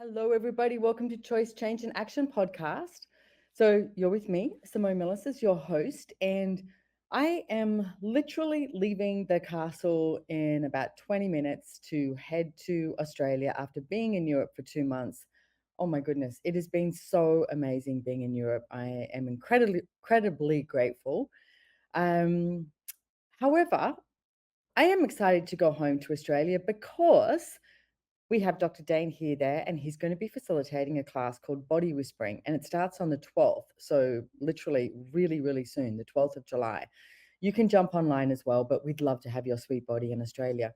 Hello, everybody. Welcome to Choice, Change and Action podcast. So you're with me, Simone Milasas, your host, and I am literally leaving the castle in about 20 minutes to head to Australia after being in Europe for 2 months. Oh my goodness, it has been so amazing being in Europe. I am incredibly grateful. Um, However, I am excited to go home to Australia because we have Dr. Dane here there, and he's going to be facilitating a class called Body Whispering, and it starts on the 12th. So literally really, really soon, the 12th of July. You can jump online as well, but we'd love to have your sweet body in Australia.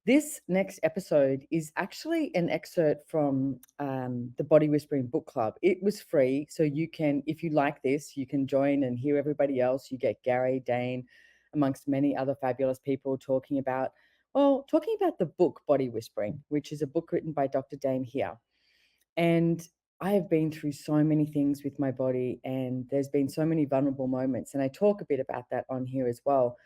This next episode is actually an excerpt from the Body Whispering Book Club. It was free, so you can, if you like this, you can join and hear everybody else. You get Gary, Dane, amongst many other fabulous people talking about the book Body Whispering, which is a book written by Dr. Dane here. And I have been through so many things with my body, and there's been so many vulnerable moments. And I talk a bit about that on here as well.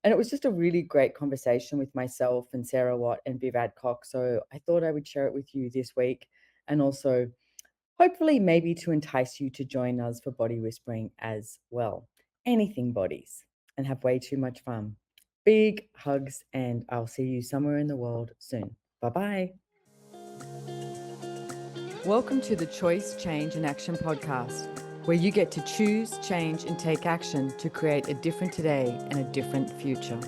And it was just a really great conversation with myself and Sarah Watt and Viv Adcock. So I thought I would share it with you this week, and also hopefully maybe to entice you to join us for Body Whispering as well. Anything bodies, and have way too much fun. Big hugs, and I'll see you somewhere in the world soon. Bye-bye. Welcome to the Choice, Change and Action podcast, where you get to choose, change and take action to create a different today and a different future.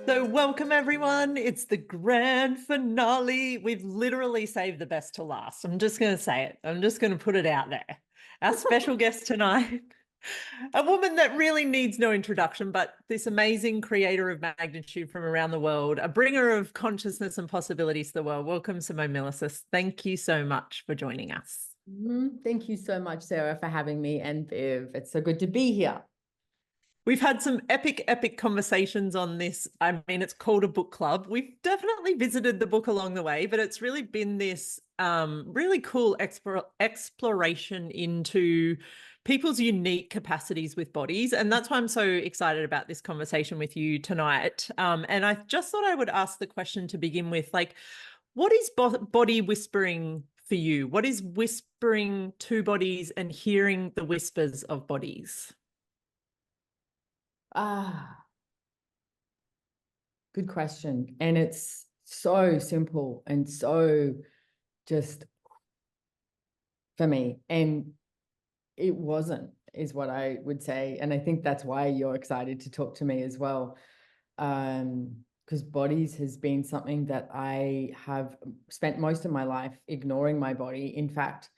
So welcome everyone. It's the grand finale. We've literally saved the best to last. I'm just going to say it. I'm just going to put it out there. Our special guest tonight, a woman that really needs no introduction, but this amazing creator of magnitude from around the world, a bringer of consciousness and possibilities to the world. Welcome, Simone Milasas. Thank you so much for joining us. Thank you so much, Sarah, for having me, and Viv. It's so good to be here. We've had some epic conversations on this. I mean, it's called a book club. We've definitely visited the book along the way, but it's really been this really cool exploration into people's unique capacities with bodies. And that's why I'm so excited about this conversation with you tonight. And I just thought I would ask the question to begin with, like, what is body whispering for you? What is whispering to bodies and hearing the whispers of bodies? Good question. And it's so simple and so just for me. And it wasn't, is what I would say. And I think that's why you're excited to talk to me as well. Because bodies has been something that I have spent most of my life ignoring my body. In fact,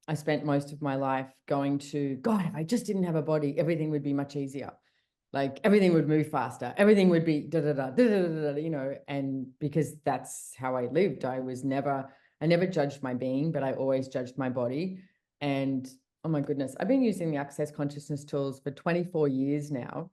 I spent most of my life going to, God, if I just didn't have a body, everything would be much easier. Like everything would move faster. Everything would be you know, and because that's how I lived. I never judged my being, but I always judged my body. And oh my goodness, I've been using the Access Consciousness tools for 24 years now.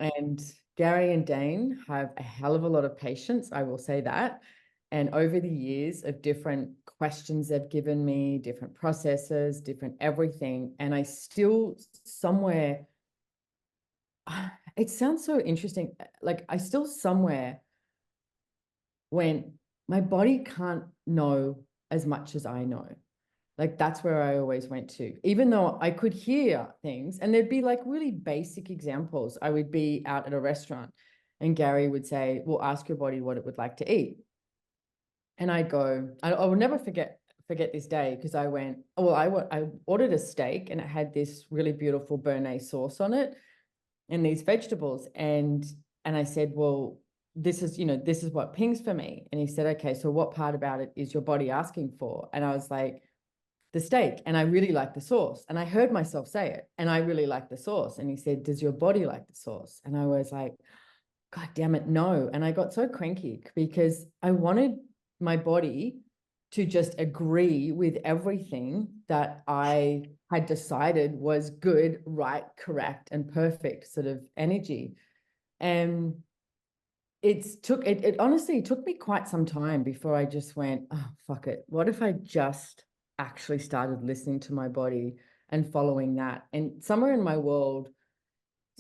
And Gary and Dane have a hell of a lot of patience, I will say that. And over the years of different questions they've given me, different processes, different everything, and I still somewhere, it sounds so interesting, like I still somewhere, when my body can't know as much as I know. Like that's where I always went to, even though I could hear things, and there'd be like really basic examples. I would be out at a restaurant and Gary would say, well, ask your body what it would like to eat. And I'd go, I will never forget this day, because I went, oh, well, I ordered a steak and it had this really beautiful béarnaise sauce on it and these vegetables. And I said, well, this is what pings for me. And he said, okay, so what part about it is your body asking for? And I was like, the steak, and I really like the sauce. And I heard myself say it, and I really like the sauce. And he said, does your body like the sauce? And I was like, God damn it, no. And I got so cranky because I wanted my body to just agree with everything that I had decided was good, right, correct, and perfect sort of energy. And it honestly took me quite some time before I just went, oh, fuck it. What if I just actually started listening to my body and following that? And somewhere in my world,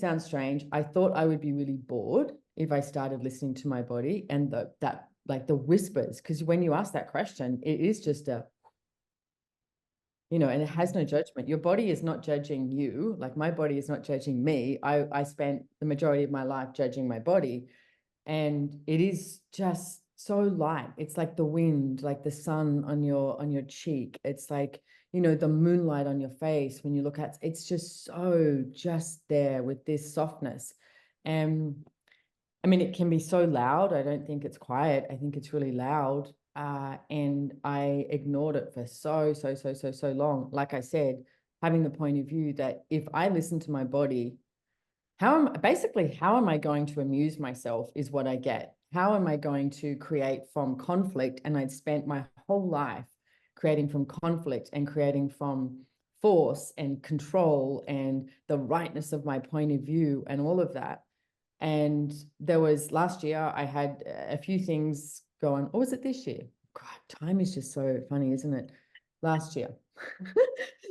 sounds strange, I thought I would be really bored if I started listening to my body, and that like the whispers, because when you ask that question, it is just a, and it has no judgment. Your body is not judging you. Like my body is not judging me. I spent the majority of my life judging my body, and it is just so light. It's like the wind, like the sun on your cheek. It's like, the moonlight on your face when you look at, it's just so just there with this softness. And I mean, it can be so loud. I don't think it's quiet. I think it's really loud. And I ignored it for so long. Like I said, having the point of view that if I listen to my body, how am I going to amuse myself is what I get. How am I going to create from conflict? And I'd spent my whole life creating from conflict and creating from force and control and the rightness of my point of view and all of that. And there was last year, I had a few things going, or was it this year? God, time is just so funny, isn't it? Last year,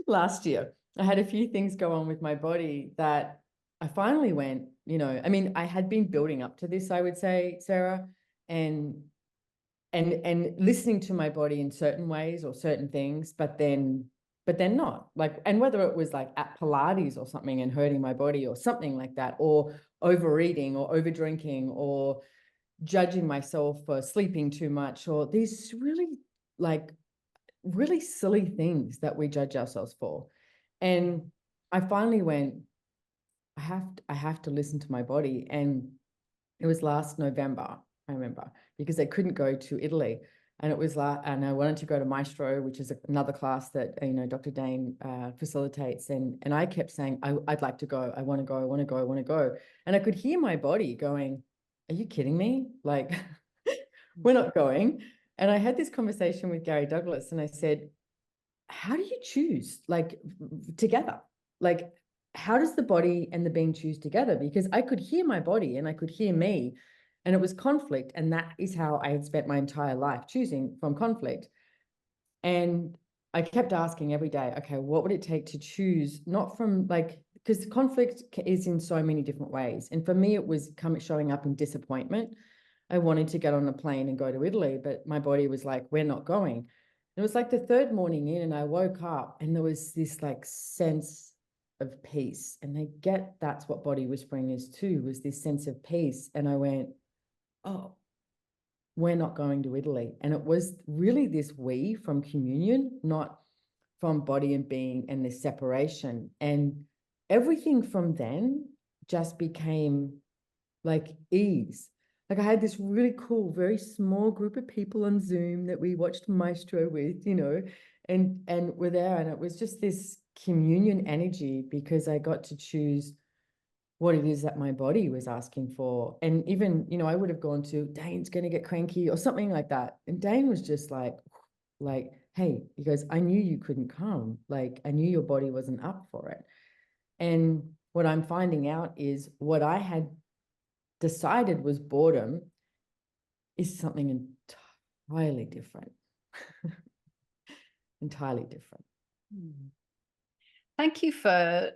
last year, I had a few things go on with my body that I finally went, I mean, I had been building up to this, I would say, Sarah, and listening to my body in certain ways or certain things, but then not like, and whether it was like at Pilates or something and hurting my body or something like that, or overeating or over drinking or judging myself for sleeping too much, or these really silly things that we judge ourselves for. And I finally went, I have to listen to my body. And it was last November, I remember, because I couldn't go to Italy. And it was and I wanted to go to Maestro, which is another class that, Dr. Dane facilitates. And I kept saying, I'd like to go. I want to go. I want to go. I want to go. And I could hear my body going, are you kidding me? Like, we're not going. And I had this conversation with Gary Douglas and I said, how do you choose like together? Like, how does the body and the being choose together? Because I could hear my body and I could hear me, and it was conflict. And that is how I had spent my entire life, choosing from conflict. And I kept asking every day, okay, what would it take to choose, not from like, because conflict is in so many different ways. And for me, it was showing up in disappointment. I wanted to get on a plane and go to Italy, but my body was like, we're not going. It was like the third morning in, and I woke up and there was this like sense of peace. And I get that's what body whispering is too, was this sense of peace. And I went, oh, we're not going to Italy. And it was really this we from communion, not from body and being and this separation. And everything from then just became like ease. Like I had this really cool, very small group of people on Zoom that we watched Maestro with, and we're there. And it was just this communion energy because I got to choose what it is that my body was asking for. And even, I would have gone to, Dane's going to get cranky or something like that. And Dane was just like, hey, he goes, I knew you couldn't come. Like, I knew your body wasn't up for it. And what I'm finding out is what I had decided was boredom is something entirely different. Entirely different. Thank you for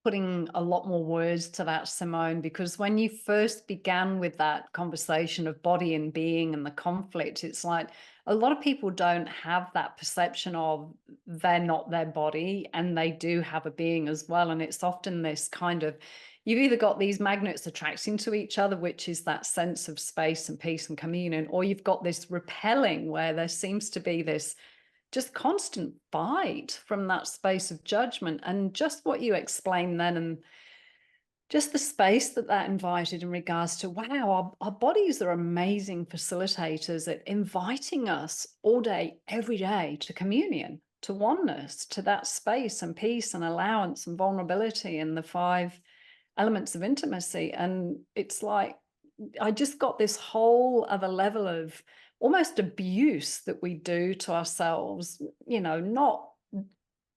putting a lot more words to that, Simone, because when you first began with that conversation of body and being and the conflict, it's like a lot of people don't have that perception of they're not their body and they do have a being as well. And it's often this kind of, you've either got these magnets attracting to each other, which is that sense of space and peace and communion, or you've got this repelling where there seems to be this just constant fight from that space of judgment. And just what you explained then, and just the space that invited in regards to, wow, our bodies are amazing facilitators at inviting us all day, every day to communion, to oneness, to that space and peace and allowance and vulnerability and the 5 elements of intimacy. And it's like, I just got this whole other level of almost abuse that we do to ourselves, not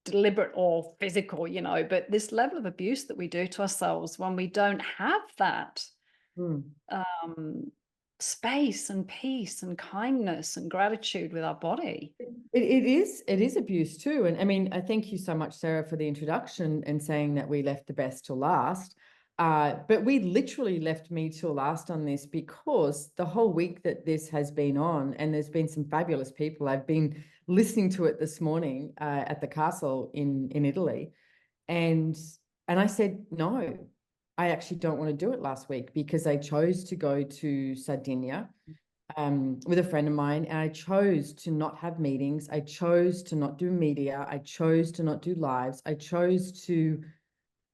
deliberate or physical, but this level of abuse that we do to ourselves when we don't have that space and peace and kindness and gratitude with our body. It is abuse too. And I mean, I thank you so much, Sarah, for the introduction and saying that we left the best till last. But we literally left me till last on this because the whole week that this has been on, and there's been some fabulous people. I've been listening to it this morning at the castle in Italy, and I said, no, I actually don't want to do it last week because I chose to go to Sardinia with a friend of mine, and I chose to not have meetings. I chose to not do media. I chose to not do lives. I chose to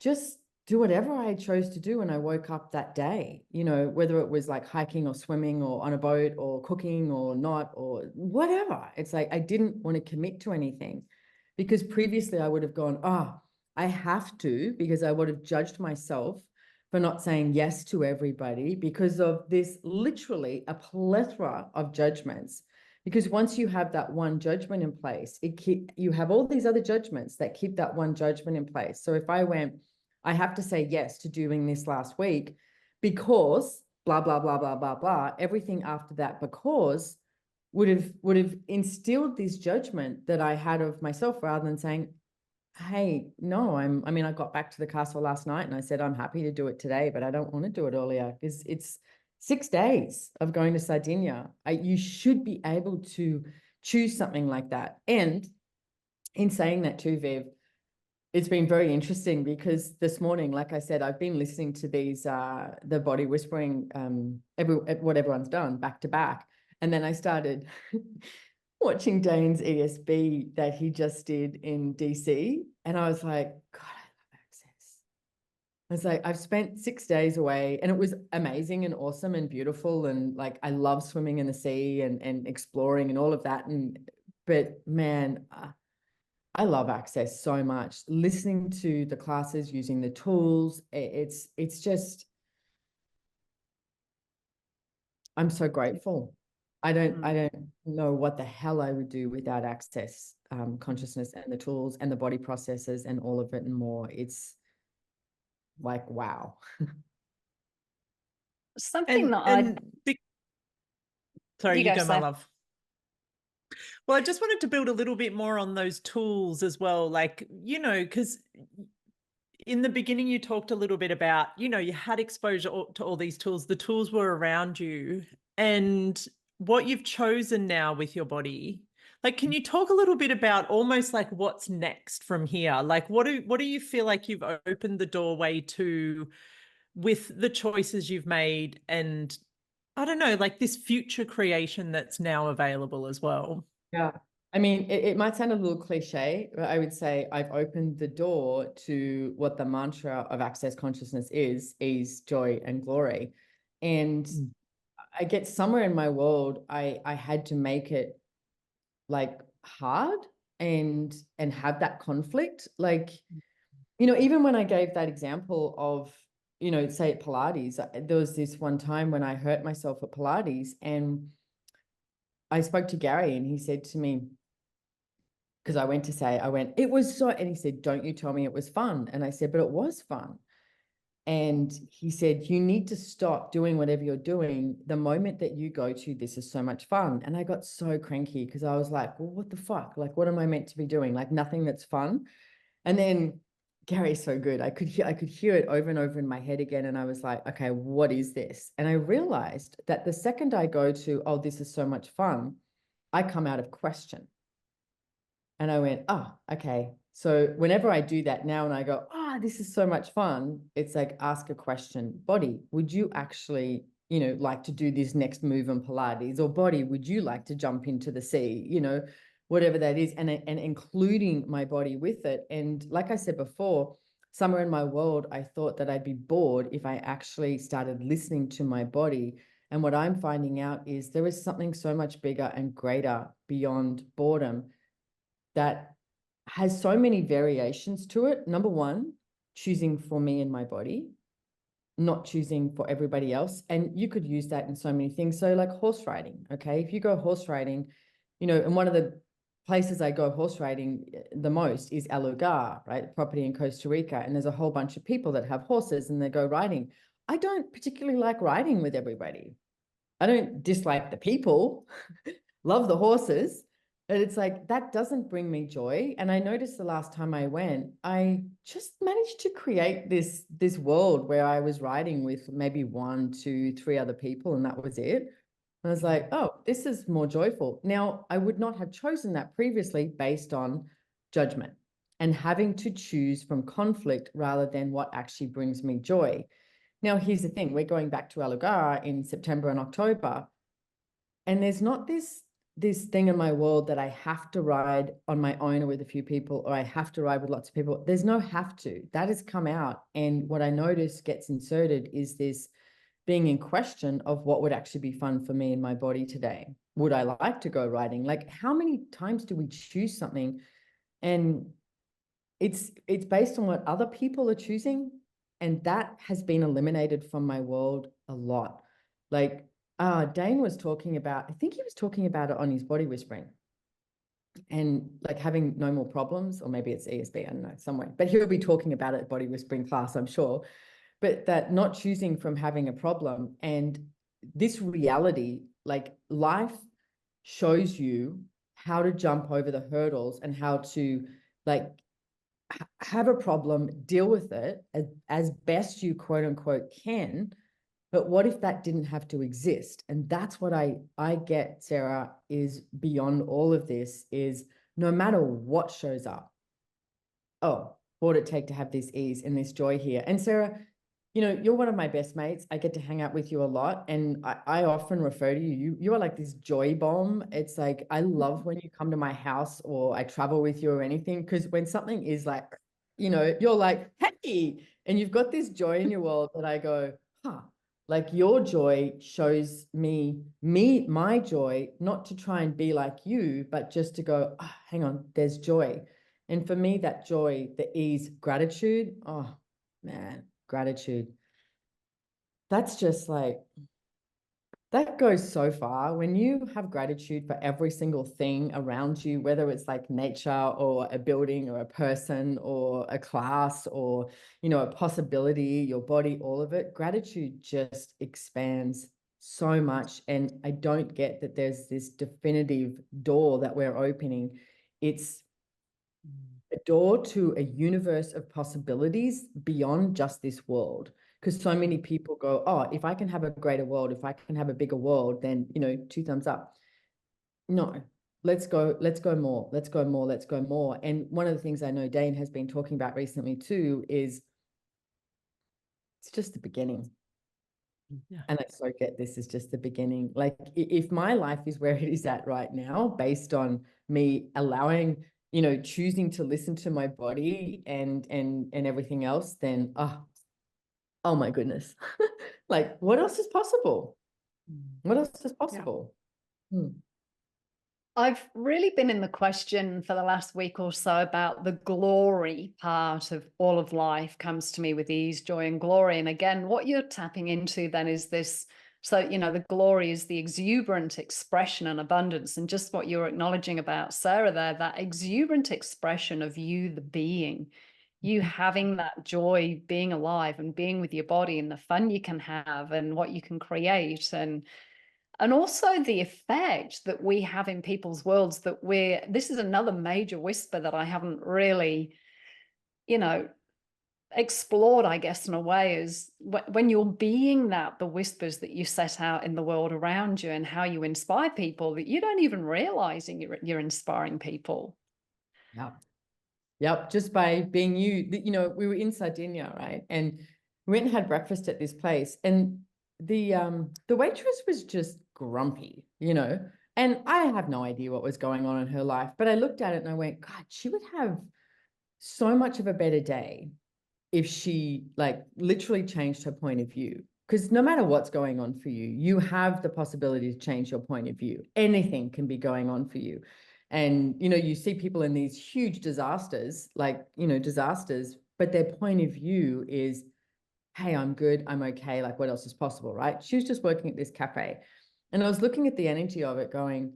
just do whatever I chose to do when I woke up that day, you know, whether it was like hiking or swimming or on a boat or cooking or not or whatever. It's like I didn't want to commit to anything because previously I would have gone, I have to, because I would have judged myself for not saying yes to everybody because of this literally a plethora of judgments. Because once you have that one judgment in place, you have all these other judgments that keep that one judgment in place. So if I went, I have to say yes to doing this last week because blah, blah, blah, blah, blah, blah, everything after that because would have instilled this judgment that I had of myself rather than saying, hey, no, I mean, I got back to the castle last night and I said, I'm happy to do it today, but I don't want to do it earlier because it's 6 days of going to Sardinia. You should be able to choose something like that. And in saying that too, Viv, it's been very interesting because this morning, like I said, I've been listening to these, the body whispering, what everyone's done back to back. And then I started watching Dane's ESB that he just did in DC. And I was like, God, I love Access. I was like, I've spent 6 days away and it was amazing and awesome and beautiful. And like, I love swimming in the sea and exploring and all of that. But man, I love Access so much. Listening to the classes, using the tools, it's just, I'm so grateful. I don't know what the hell I would do without Access consciousness and the tools and the body processes and all of it and more. It's like, wow. Something sorry, you go, my Steph. love. Well, I just wanted to build a little bit more on those tools as well. Like, you know, because in the beginning, you talked a little bit about, you know, you had exposure to all these tools. The tools were around you. And what you've chosen now with your body, like, can you talk a little bit about almost like what's next from here? Like, what do you feel like you've opened the doorway to with the choices you've made? And I don't know, like this future creation that's now available as well. Yeah. I mean, it might sound a little cliche, but I would say I've opened the door to what the mantra of Access consciousness is ease, joy, and glory. And I get somewhere in my world, I had to make it like hard and have that conflict. Like, you know, even when I gave that example of, you know, say at Pilates, there was this one time when I hurt myself at Pilates and I spoke to Gary and he said to me, because I went, it was so, and he said, don't you tell me it was fun. And I said, but it was fun. And he said, you need to stop doing whatever you're doing the moment that you go to, this is so much fun. And I got so cranky because I was like, well, what the fuck? Like, what am I meant to be doing? Like nothing that's fun. And then Gary's so good. I could hear it over and over in my head again. And I was like, okay, what is this? And I realized that the second I go to, oh, this is so much fun, I come out of question. And I went, oh, okay. So whenever I do that now and I go, this is so much fun, it's like, ask a question. Body, would you actually, you know, like to do this next move in Pilates? Or body, would you like to jump into the sea? You know, whatever that is, and including my body with it. And like I said before, somewhere in my world, I thought that I'd be bored if I actually started listening to my body. And what I'm finding out is there is something so much bigger and greater beyond boredom that has so many variations to it. Number one, choosing for me and my body, not choosing for everybody else. And you could use that in so many things. So like horse riding, okay? If you go horse riding, you know, and one of the places I go horse riding the most is El Lugar, right? Property in Costa Rica. And there's a whole bunch of people that have horses and they go riding. I don't particularly like riding with everybody. I don't dislike the people, love the horses, And it's like, that doesn't bring me joy. And I noticed the last time I went, I just managed to create this world where I was riding with maybe 1, 2, 3 other people, and that was it. And I was like, oh, this is more joyful. Now, I would not have chosen that previously based on judgment and having to choose from conflict rather than what actually brings me joy. Now, here's the thing. We're going back to Algarve in September and October, and there's not this thing in my world that I have to ride on my own or with a few people, or I have to ride with lots of people. There's no have to. That has come out. And what I notice gets inserted is this being in question of what would actually be fun for me and my body today. Would I like to go riding? Like, how many times do we choose something and it's based on what other people are choosing? And that has been eliminated from my world a lot. Like, Dane was talking about, I think he was talking about it on his body whispering and like having no more problems, or maybe it's ESB, I don't know, somewhere, but he'll be talking about it at body whispering class, I'm sure. But that not choosing from having a problem, and this reality, like life shows you how to jump over the hurdles and how to like have a problem, deal with it as best you quote unquote can. But what if that didn't have to exist? And that's what I get, Sarah, is beyond all of this is no matter what shows up, oh, what would it take to have this ease and this joy here? And Sarah, you know, you're one of my best mates. I get to hang out with you a lot. And I often refer to you. You are like this joy bomb. It's like, I love when you come to my house or I travel with you or anything, because when something is like, you know, you're like, hey, and you've got this joy in your world that I go, huh, like your joy shows me, my joy, not to try and be like you, but just to go, oh, hang on, there's joy. And for me, that joy, the ease, gratitude, oh man, gratitude. That's just like, that goes so far. When you have gratitude for every single thing around you, whether it's like nature or a building or a person or a class or, you know, a possibility, your body, all of it, gratitude just expands so much. And I don't get that there's this definitive door that we're opening. It's a door to a universe of possibilities beyond just this world. Because so many people go, oh, if I can have a greater world, if I can have a bigger world, then, you know, 2 thumbs up. No, let's go more, let's go more, let's go more. And one of the things I know Dane has been talking about recently too is it's just the beginning. Yeah. And I so get this is just the beginning. Like if my life is where it is at right now, based on me allowing, you know, choosing to listen to my body and everything else, then oh my goodness. Like what else is possible? What else is possible? Yeah. I've really been in the question for the last week or so about the glory part of all of life comes to me with ease, joy, and glory. And again, what you're tapping into then is this. So, you know, the glory is the exuberant expression and abundance. And just what you're acknowledging about Sarah there, that exuberant expression of you, the being, you having that joy, being alive and being with your body and the fun you can have and what you can create. And also the effect that we have in people's worlds that this is another major whisper that I haven't really, you know, explored, I guess, in a way, is when you're being that, the whispers that you set out in the world around you and how you inspire people that you don't even realizing you're inspiring people. Yeah. Yep. Just by being you know, we were in Sardinia, right? And we went and had breakfast at this place. And the waitress was just grumpy, you know, and I have no idea what was going on in her life, but I looked at it and I went, God, she would have so much of a better day if she like literally changed her point of view. Because no matter what's going on for you, you have the possibility to change your point of view. Anything can be going on for you. And, you know, you see people in these huge disasters, like, you know, disasters, but their point of view is, hey, I'm good, I'm okay, like what else is possible, right? She was just working at this cafe. And I was looking at the energy of it going,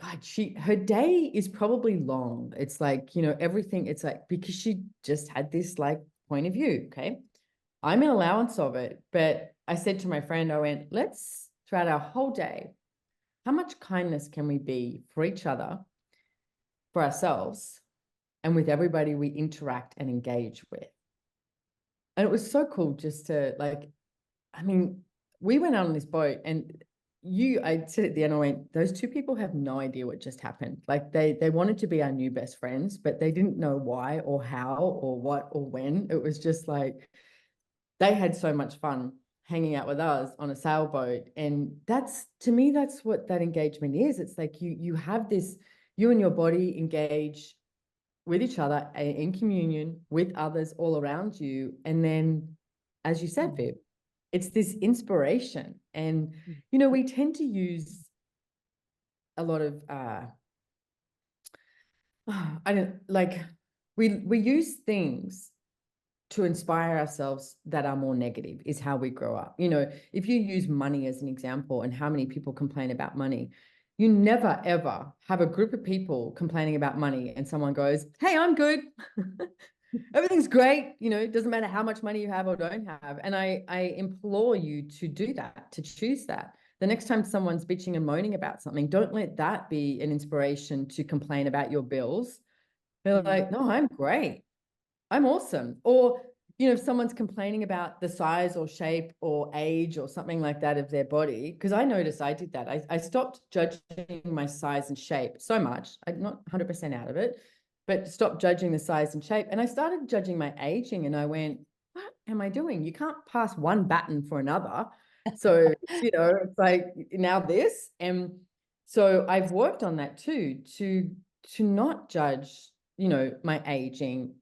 God, her day is probably long. It's like, you know, everything, it's like, because she just had this like point of view, okay? I'm in allowance of it, but I said to my friend, I went, let's throughout our whole day, how much kindness can we be for each other for ourselves and with everybody we interact and engage with. And it was so cool just to like, I mean, we went out on this boat and I said at the end, I went, those two people have no idea what just happened. Like they wanted to be our new best friends, but they didn't know why or how or what or when. It was just like, they had so much fun hanging out with us on a sailboat. And that's, to me, that's what that engagement is. It's like you have this, you and your body engage with each other in communion with others all around you. And then, as you said, Viv, it's this inspiration. And, you know, we tend to use a lot of, I don't like, we use things to inspire ourselves that are more negative is how we grow up. You know, if you use money as an example and how many people complain about money, you never, ever have a group of people complaining about money and someone goes, hey, I'm good. Everything's great. You know, it doesn't matter how much money you have or don't have. And I implore you to do that, to choose that. The next time someone's bitching and moaning about something, don't let that be an inspiration to complain about your bills. They're like, no, I'm great. I'm awesome. Or, you know, if someone's complaining about the size or shape or age or something like that of their body, because I noticed I did that. I stopped judging my size and shape so much. I'm not 100% out of it, but stopped judging the size and shape. And I started judging my aging and I went, what am I doing? You can't pass one baton for another. So, you know, it's like now this. And so I've worked on that too, to not judge, you know, my aging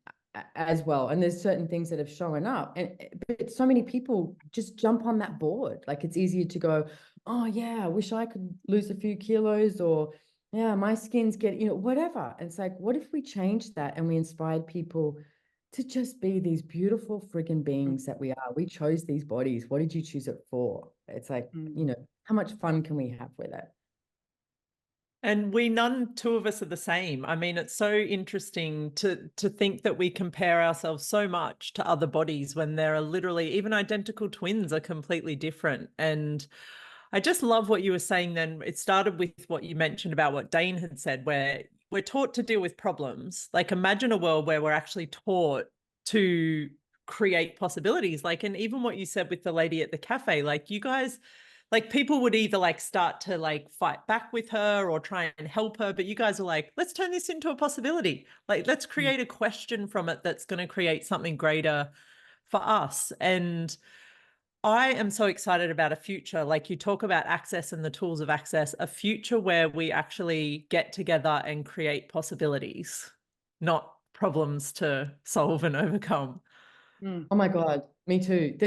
as well. And there's certain things that have shown up, but so many people just jump on that board. Like it's easier to go, oh yeah, I wish I could lose a few kilos, or yeah, my skin's getting, you know, whatever. And it's like, what if we changed that and we inspired people to just be these beautiful friggin' beings that we are? We chose these bodies. What did you choose it for? It's like, you know, how much fun can we have with it? And none two of us are the same. I mean, it's so interesting to think that we compare ourselves so much to other bodies when there are literally even identical twins are completely different. And I just love what you were saying then. It started with what you mentioned about what Dane had said, where we're taught to deal with problems. Like imagine a world where we're actually taught to create possibilities. Like, and even what you said with the lady at the cafe, like you guys, like people would either like start to like fight back with her or try and help her, but you guys are like, let's turn this into a possibility. Like, let's create a question from it that's going to create something greater for us. And I am so excited about a future, like you talk about access and the tools of access, a future where we actually get together and create possibilities, not problems to solve and overcome. Oh my God, me too.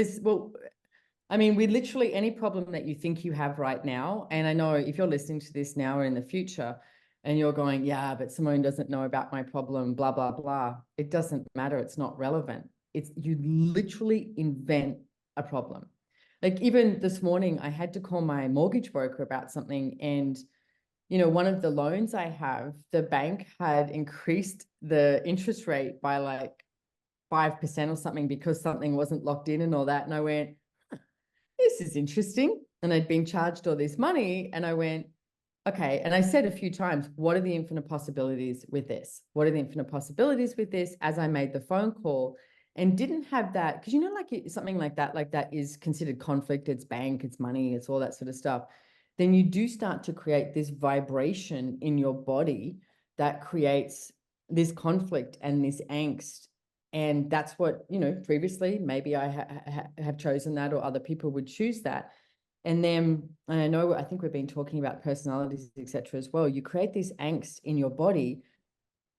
I mean, we literally, any problem that you think you have right now, and I know if you're listening to this now or in the future and you're going, yeah, but Simone doesn't know about my problem, blah, blah, blah. It doesn't matter. It's not relevant. You literally invent a problem. Like even this morning, I had to call my mortgage broker about something. And, you know, one of the loans I have, the bank had increased the interest rate by like 5% or something because something wasn't locked in and all that. And I went, this is interesting. And I'd been charged all this money. And I went, okay. And I said a few times, what are the infinite possibilities with this? What are the infinite possibilities with this? As I made the phone call and didn't have that, because, you know, like something like that is considered conflict. It's bank, it's money, it's all that sort of stuff. Then you do start to create this vibration in your body that creates this conflict and this angst. And that's what, you know, previously, maybe I have chosen that or other people would choose that. And then, and I think we've been talking about personalities, etc. as well. You create this angst in your body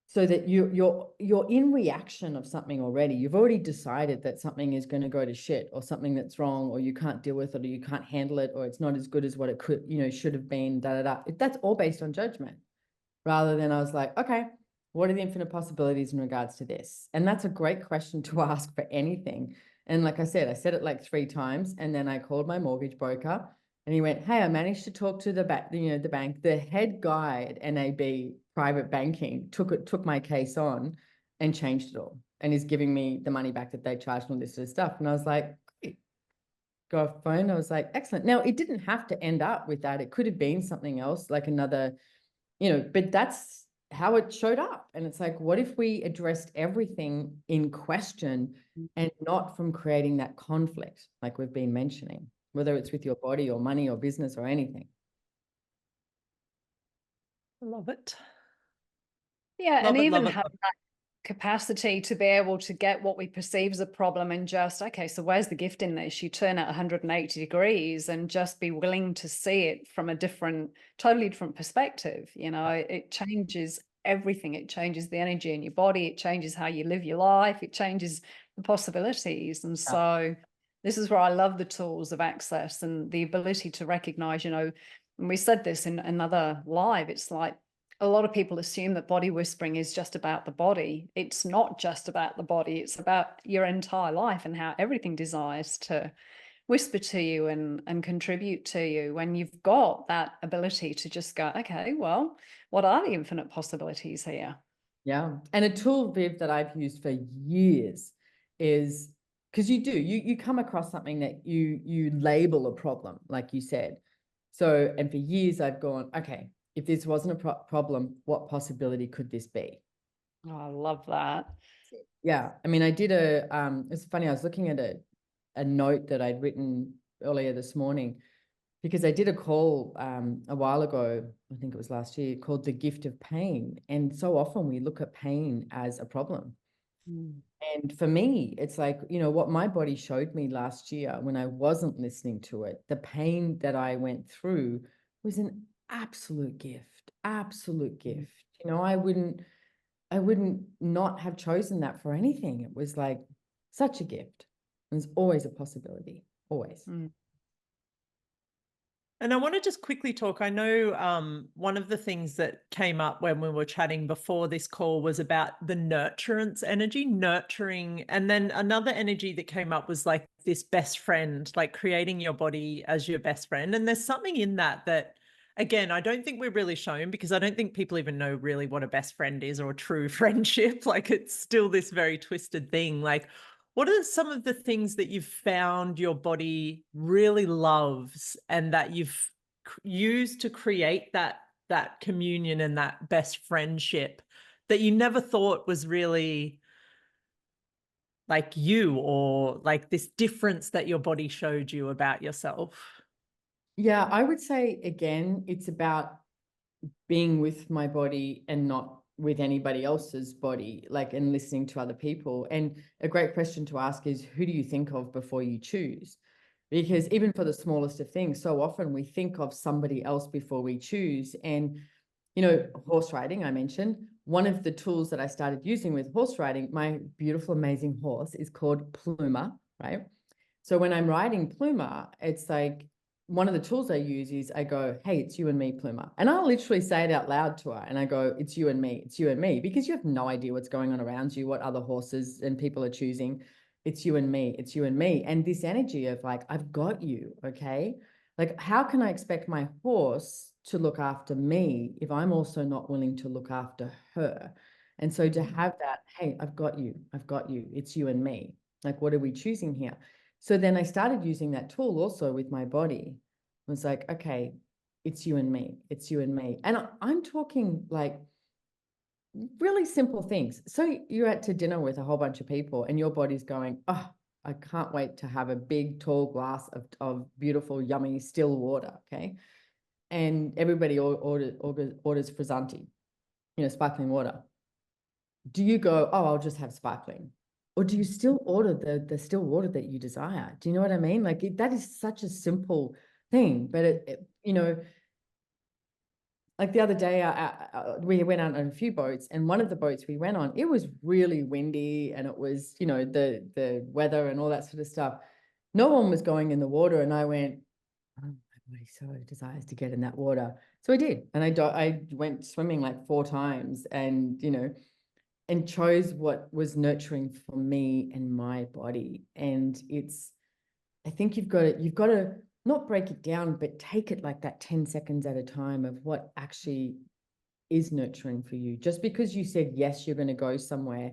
so that you're in reaction of something already. You've already decided that something is going to go to shit or something that's wrong or you can't deal with it or you can't handle it or it's not as good as what it could, you know, should have been, da, da, da. That's all based on judgment rather than I was like, okay, what are the infinite possibilities in regards to this? And that's a great question to ask for anything. And like I said it like 3 times. And then I called my mortgage broker and he went, hey, I managed to talk to the bank, the head guy at NAB private banking took my case on and changed it all. And is giving me the money back that they charged on this sort of stuff. And I was like, great. Go off phone. I was like, excellent. Now it didn't have to end up with that. It could have been something else, like another, you know, but that's how it showed up. And it's like, what if we addressed everything in question and not from creating that conflict, like we've been mentioning, whether it's with your body or money or business or anything. I love it. Yeah, Love and it, even love it, have love it. that capacity to be able to get what we perceive as a problem and just, okay, so where's the gift in this? You turn it 180 degrees and just be willing to see it from a totally different perspective. You know, it changes everything. It changes the energy in your body. It changes how you live your life. It changes the possibilities. And so this is where I love the tools of access and the ability to recognize, you know, and we said this in another live, it's like, a lot of people assume that body whispering is just about the body. It's not just about the body. It's about your entire life and how everything desires to whisper to you and contribute to you when you've got that ability to just go, okay, well, what are the infinite possibilities here? Yeah. And a tool, Viv, that I've used for years is, because you come across something that you label a problem, like you said. So, and for years I've gone, okay, if this wasn't a problem, what possibility could this be? Oh, I love that. Yeah. I mean, I did it's funny, I was looking at a note that I'd written earlier this morning, because I did a call a while ago, I think it was last year, called The Gift of Pain. And so often we look at pain as a problem. And for me, it's like, you know, what my body showed me last year when I wasn't listening to it, the pain that I went through was an absolute gift, absolute gift. You know, I wouldn't not have chosen that for anything. It was like such a gift. There's always a possibility, always. And I want to just quickly talk. I know one of the things that came up when we were chatting before this call was about the nurturance energy, nurturing. And then another energy that came up was like this best friend, like creating your body as your best friend. And there's something in that, again, I don't think we're really shown, because I don't think people even know really what a best friend is or a true friendship. Like it's still this very twisted thing. Like, what are some of the things that you've found your body really loves and that you've used to create that communion and that best friendship that you never thought was really like you, or like this difference that your body showed you about yourself? Yeah, I would say, again, it's about being with my body and not with anybody else's body, like, and listening to other people. And a great question to ask is, who do you think of before you choose? Because even for the smallest of things, so often we think of somebody else before we choose. And, you know, horse riding, I mentioned, one of the tools that I started using with horse riding, my beautiful, amazing horse is called Pluma, right? So when I'm riding Pluma, it's like, one of the tools I use is I go, hey, it's you and me, Pluma. And I'll literally say it out loud to her. And I go, it's you and me, because you have no idea what's going on around you, what other horses and people are choosing. It's you and me, it's you and me. And this energy of like, I've got you, okay? Like, how can I expect my horse to look after me if I'm also not willing to look after her? And so to have that, hey, I've got you, it's you and me. Like, what are we choosing here? So then I started using that tool also with my body. I was like, okay, it's you and me, it's you and me. And I'm talking like really simple things. So you're out to dinner with a whole bunch of people and your body's going, oh, I can't wait to have a big tall glass of beautiful, yummy, still water. Okay. And everybody orders frizzanti, you know, sparkling water. Do you go, oh, I'll just have sparkling? Or do you still order the still water that you desire? Do you know what I mean? Like that is such a simple thing, but you know, like the other day, we went out on a few boats, and one of the boats we went on, it was really windy, and it was, you know, the weather and all that sort of stuff. No one was going in the water, and I went, oh, my body so desires to get in that water, so I did, and I went swimming like 4 times, and you know, and chose what was nurturing for me and my body. And it's, I think you've got to not break it down, but take it like that 10 seconds at a time of what actually is nurturing for you. Just because you said yes, you're going to go somewhere,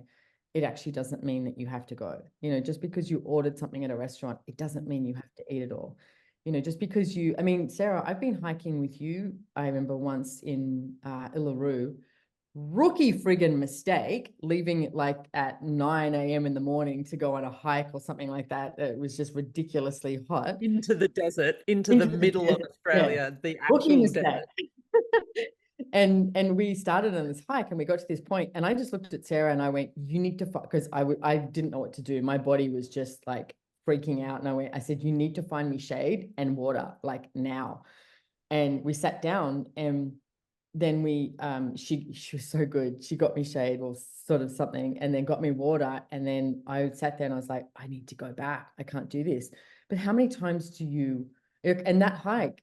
it actually doesn't mean that you have to go. You know, just because you ordered something at a restaurant, it doesn't mean you have to eat it all. You know, just because I mean, Sarah, I've been hiking with you. I remember once in Uluru, rookie friggin' mistake, leaving it like at 9 a.m. in the morning to go on a hike or something like that. It was just ridiculously hot. Into the desert, into Into the the middle of desert, Australia, the Rookie actual mistake. desert. And we started on this hike and we got to this point and I just looked at Sarah and I went, you need to, because I didn't know what to do. My body was just like freaking out. And I said, you need to find me shade and water like now. And we sat down and then she was so good. She got me shade or sort of something and then got me water. And then I sat there and I was like, I need to go back. I can't do this. But how many times do you, and that hike,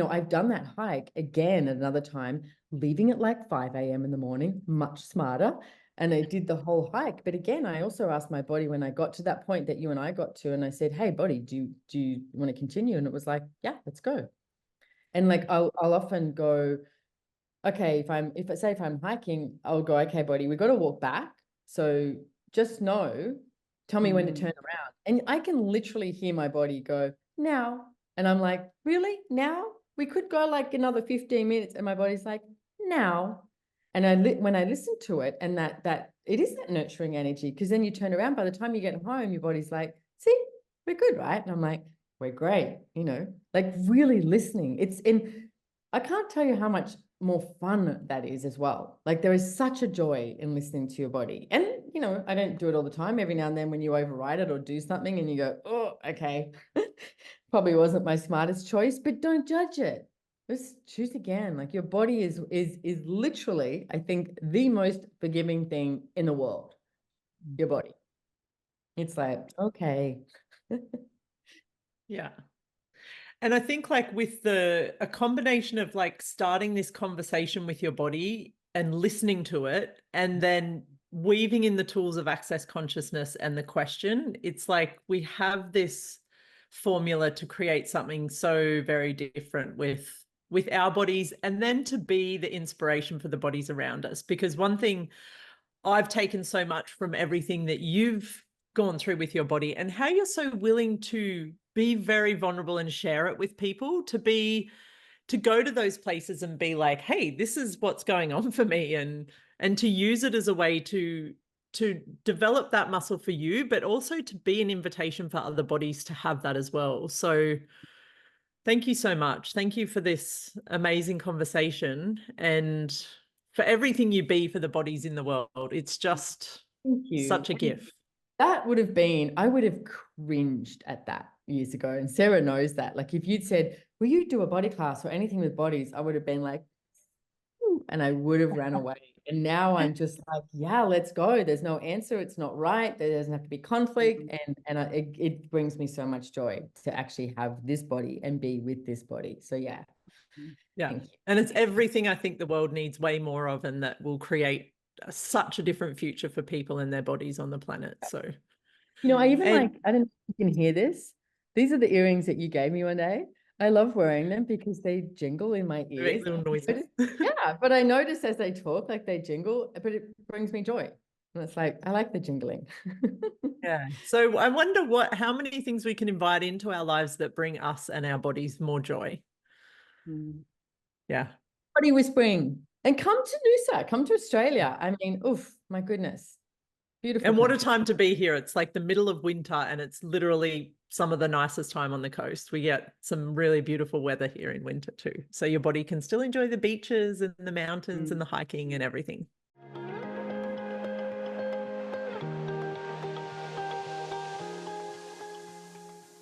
I've done that hike again at another time, leaving at like 5 a.m. in the morning, much smarter. And I did the whole hike. But again, I also asked my body when I got to that point that you and I got to, and I said, hey, body, do you want to continue? And it was like, yeah, let's go. And like, I'll often go, okay, if I'm hiking, I'll go, okay, buddy, we got to walk back. So just tell me when to turn around. And I can literally hear my body go, now. And I'm like, really? Now? We could go like another 15 minutes. And my body's like, now. And when I listen to it, and that it is that nurturing energy, because then you turn around, by the time you get home, your body's like, see, we're good, right? And I'm like, we're great, like really listening. I can't tell you how much more fun that is as well. Like there is such a joy in listening to your body. And, I don't do it all the time. Every now and then when you override it or do something and you go, oh, okay, probably wasn't my smartest choice, but don't judge it. Just choose again. Like your body is literally, I think, the most forgiving thing in the world. Your body. It's like, okay. Yeah. And I think like with a combination of like starting this conversation with your body and listening to it and then weaving in the tools of access consciousness and the question, it's like we have this formula to create something so very different with our bodies, and then to be the inspiration for the bodies around us. Because one thing I've taken so much from everything that you've gone through with your body and how you're so willing to be very vulnerable and share it with people, to go to those places and be like, hey, this is what's going on for me, and to use it as a way to develop that muscle for you, but also to be an invitation for other bodies to have that as well. So thank you so much. Thank you for this amazing conversation and for everything you be for the bodies in the world. It's just Thank you. Such a gift. That I would have cringed at that years ago. And Sarah knows that. Like if you'd said, will you do a body class or anything with bodies? I would have been like, ooh, and I would have ran away. And now I'm just like, yeah, let's go. There's no answer. It's not right. There doesn't have to be conflict. And it brings me so much joy to actually have this body and be with this body. So yeah. Yeah. And it's everything I think the world needs way more of, and that will create such a different future for people and their bodies on the planet. So, I even I don't know if you can hear this. These are the earrings that you gave me one day. I love wearing them because they jingle in my ears. make little noises. Yeah, but I notice as they talk, like they jingle, but it brings me joy. And it's like, I like the jingling. Yeah. So I wonder how many things we can invite into our lives that bring us and our bodies more joy. Yeah. Body whispering. And come to Noosa, come to Australia. I mean, oof, my goodness. Beautiful. And what a time to be here. It's like the middle of winter and it's literally some of the nicest time on the coast. We get some really beautiful weather here in winter too. So your body can still enjoy the beaches and the mountains and the hiking and everything.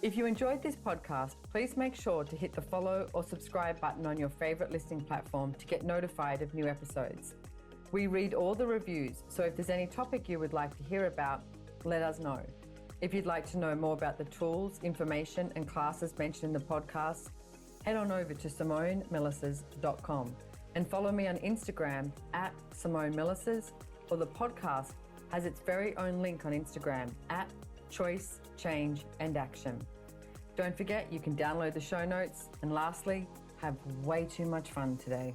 If you enjoyed this podcast, please make sure to hit the follow or subscribe button on your favorite listening platform to get notified of new episodes. We read all the reviews, so if there's any topic you would like to hear about, let us know. If you'd like to know more about the tools, information, and classes mentioned in the podcast, head on over to SimoneMilasas.com and follow me on Instagram at Simone Milasas, or the podcast has its very own link on Instagram at Choice, Change, and Action. Don't forget, you can download the show notes. And lastly, have way too much fun today.